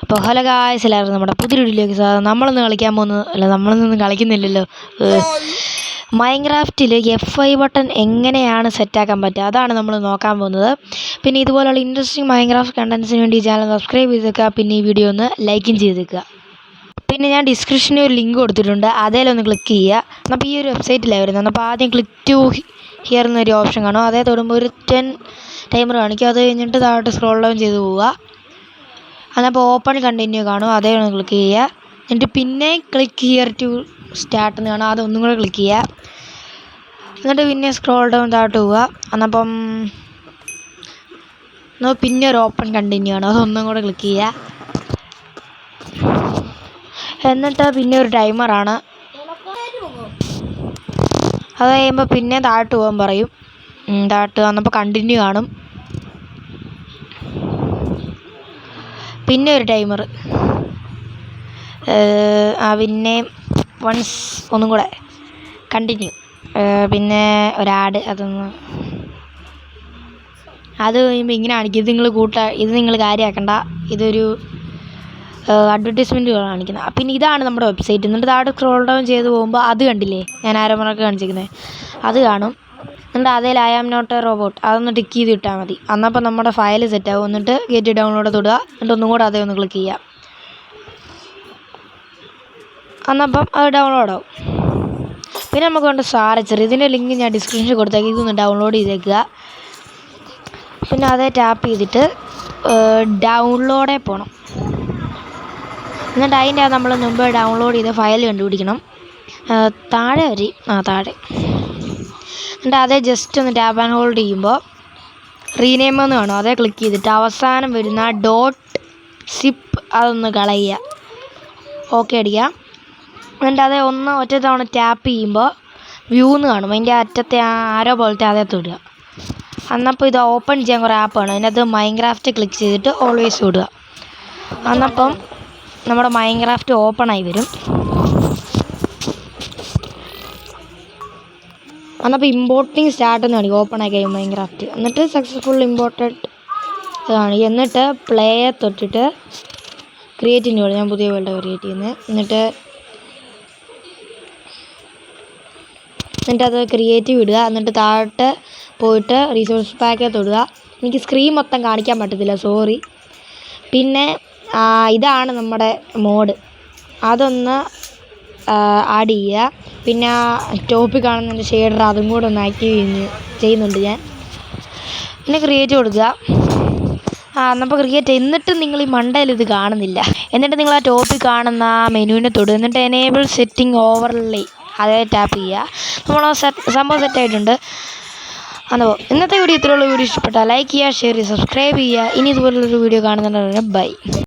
അപ്പോൾ hello guys, എല്ലാവർക്കും നമ്മുടെ പുതിയ വീഡിയോയിലേക്ക് സ്വാഗതം. നമ്മളൊന്നും കളിക്കാൻ പോകുന്നത് അല്ല, നമ്മളൊന്നും കളിക്കുന്നില്ലല്ലോ. മൈൻക്രാഫ്റ്റിൽ F5 ബട്ടൺ എങ്ങനെയാണ് സെറ്റാക്കാൻ പറ്റുക, അതാണ് നമ്മൾ നോക്കാൻ പോകുന്നത്. പിന്നെ ഇതുപോലുള്ള ഇൻട്രസ്റ്റിംഗ് മൈൻക്രാഫ്റ്റ് കണ്ടൻസിന് വേണ്ടി ചാനൽ സബ്സ്ക്രൈബ് ചെയ്തേക്കുക. പിന്നെ ഈ വീഡിയോ ഒന്ന് ലൈക്കും ചെയ്തേക്കുക. പിന്നെ ഞാൻ ഡിസ്ക്രിപ്ഷനിൽ ഒരു ലിങ്ക് കൊടുത്തിട്ടുണ്ട്, അതേലൊന്ന് ക്ലിക്ക് ചെയ്യുക. അപ്പോൾ ഈ ഒരു വെബ്സൈറ്റിലാണ് വരുന്നത്. അപ്പോൾ ആദ്യം ക്ലിക്ക് ടു ഹിയർ എന്നൊരു ഓപ്ഷൻ കാണും. അതേ തൊടുമ്പോൾ ഒരു 10 ടൈമർ കാണിക്കും. അത് കഴിഞ്ഞിട്ട് താഴോട്ട് സ്ക്രോൾ ഡൗൺ ചെയ്ത് പോവുക. അതപ്പോൾ ഓപ്പൺ കണ്ടിന്യൂ കാണും, അതേ ഒന്ന് ക്ലിക്ക് ചെയ്യുക. എന്നിട്ട് പിന്നെ ക്ലിക്ക് ഹിയർ ടു സ്റ്റാർട്ട് എന്ന് കാണും, അതൊന്നും കൂടെ ക്ലിക്ക് ചെയ്യുക. എന്നിട്ട് പിന്നെ സ്ക്രോൾ ഡൗൺ താഴോട്ട് പോവുക. എന്നപ്പം പിന്നെ ഒരു ഓപ്പൺ കണ്ടിന്യൂ ആണ്, അതൊന്നും കൂടെ ക്ലിക്ക് ചെയ്യുക. എന്നിട്ട് പിന്നെ ഒരു ടൈമറാണ്, അത് കഴിയുമ്പോൾ പിന്നെ താഴോട്ട് പോകാൻ പറയും. താഴോട്ട് വന്നപ്പോൾ കണ്ടിന്യൂ കാണും. പിന്നെ ഒരു ടൈമർ, പിന്നെ വൺസ് ഒന്നും കൂടെ കണ്ടിന്യൂ. പിന്നെ ഒരാഡ്, അത് കഴിയുമ്പോൾ ഇങ്ങനെ കാണിക്കും. ഇത് നിങ്ങൾ കാര്യമാക്കണ്ട, ഇതൊരു അഡ്വർടൈസ്മെൻറ്റ് കാണിക്കുന്നത്. പിന്നെ ഇതാണ് നമ്മുടെ വെബ്സൈറ്റ്. എന്നിട്ട് താഴെ സ്ക്രോൾ ഡൗൺ ചെയ്ത് പോകുമ്പോൾ അത് കണ്ടില്ലേ, ഞാൻ ആരോമറൊക്കെ കാണിച്ചിരിക്കുന്നത്, അത് കാണും. എന്നിട്ട് അതിൽ I am not a robot അതൊന്ന് ടിക്ക് ചെയ്ത് ഇട്ടാൽ മതി. അന്നപ്പോൾ നമ്മുടെ ഫയൽ സെറ്റാകും. എന്നിട്ട് ഗെറ്റ് ഡൗൺലോഡ് തൊടുക. എന്നിട്ട് ഒന്നും കൂടെ അതേ ഒന്ന് ക്ലിക്ക് ചെയ്യുക. അന്നപ്പം അത് ഡൗൺലോഡ് ആവും. പിന്നെ നമുക്ക് വേണ്ട സാരച്ചർ, ഇതിൻ്റെ ലിങ്ക് ഞാൻ ഡിസ്ക്രിപ്ഷനിൽ കൊടുത്തേക്ക്, ഇതൊന്ന് ഡൗൺലോഡ് ചെയ്തേക്കുക. പിന്നെ അതേ ടാപ്പ് ചെയ്തിട്ട് ഡൗൺലോഡേ പോകണം. എന്നിട്ട് അതിൻ്റെ നമ്മൾ മുമ്പ് ഡൗൺലോഡ് ചെയ്ത ഫയൽ കണ്ടുപിടിക്കണം. താഴെ താഴെ. എന്നിട്ട് അതേ ജസ്റ്റ് ഒന്ന് ടാപ്പ് ആൻഡ് ഹോൾഡ് ചെയ്യുമ്പോൾ റീനെയിം എന്ന് കാണും, അതേ ക്ലിക്ക് ചെയ്തിട്ട് അവസാനം വരുന്ന .zip അതൊന്ന് കളയുക. ഓക്കെ അടിക്കുക. എന്നിട്ട് അതേ ഒറ്റ തവണ ടാപ്പ് ചെയ്യുമ്പോൾ വ്യൂ എന്ന് കാണും, അതിൻ്റെ അറ്റത്തെ ആരോ പോലത്തെ അതേ തൊടുക. അന്നപ്പോൾ ഇത് ഓപ്പൺ ചെയ്യാൻ കുറേ ആപ്പാണ്, അതിനകത്ത് മൈൻക്രാഫ്റ്റ് ക്ലിക്ക് ചെയ്തിട്ട് ഓൾവേസ് വിടുക. അന്നപ്പം നമ്മുടെ മൈൻക്രാഫ്റ്റ് ഓപ്പണായി വരും. അന്നപ്പോൾ ഇമ്പോർട്ടിങ് സ്റ്റാർട്ട് എന്ന് കാണിക്കും, ഓപ്പൺ ആയി കഴിയും മൈൻക്രാഫ്റ്റ്. എന്നിട്ട് സക്സസ്ഫുൾ ഇമ്പോർട്ടഡ് ഇതാണ്. എന്നിട്ട് പ്ലേയെ തൊട്ടിട്ട് ക്രിയേറ്റിന് വേൾഡ്, ഞാൻ പുതിയ വേൾഡ് ക്രിയേറ്റ് ചെയ്യുന്നത്. എന്നിട്ട് അത് ക്രിയേറ്റീവ് ഇടുക. എന്നിട്ട് താഴോട്ട് പോയിട്ട് റിസോഴ്സ് പാക്കെ തൊടുക. എനിക്ക് സ്ക്രീൻ മൊത്തം കാണിക്കാൻ പറ്റത്തില്ല, സോറി. പിന്നെ ഇതാണ് നമ്മുടെ മോഡ്, അതൊന്ന് ആഡ് ചെയ്യുക. പിന്നെ ടോപ്പിൽ കാണുന്നതിൻ്റെ ഷെയ്ഡർ അതും കൂടെ ഒന്ന് ആക്റ്റീവ് ചെയ്യുന്നുണ്ട് ഞാൻ. പിന്നെ ക്രിയേറ്റ് കൊടുക്കുക. എന്നപ്പോൾ ക്രിയേറ്റ്, എന്നിട്ട് നിങ്ങൾ ഈ മണ്ടയിൽ ഇത് കാണുന്നില്ല. എന്നിട്ട് നിങ്ങൾ ആ ടോപ്പിൽ കാണുന്ന ആ മെനുവിനെ തൊടുക. എന്നിട്ട് എനേബിൾ സെറ്റിംഗ് ഓവർലേ അതേ ടാപ്പ് ചെയ്യുക. നമ്മൾ സംഭവം സെറ്റായിട്ടുണ്ട്. അപ്പോൾ ഇന്നത്തെ വീഡിയോ ഇത്രയുള്ള വീഡിയോ ഇഷ്ടപ്പെട്ടാൽ ലൈക്ക് ചെയ്യുക, ഷെയർ ചെയ്യുക, സബ്സ്ക്രൈബ് ചെയ്യുക. ഇനി ഇതുപോലുള്ളൊരു വീഡിയോ കാണുന്നുണ്ടെങ്കിൽ ബൈ.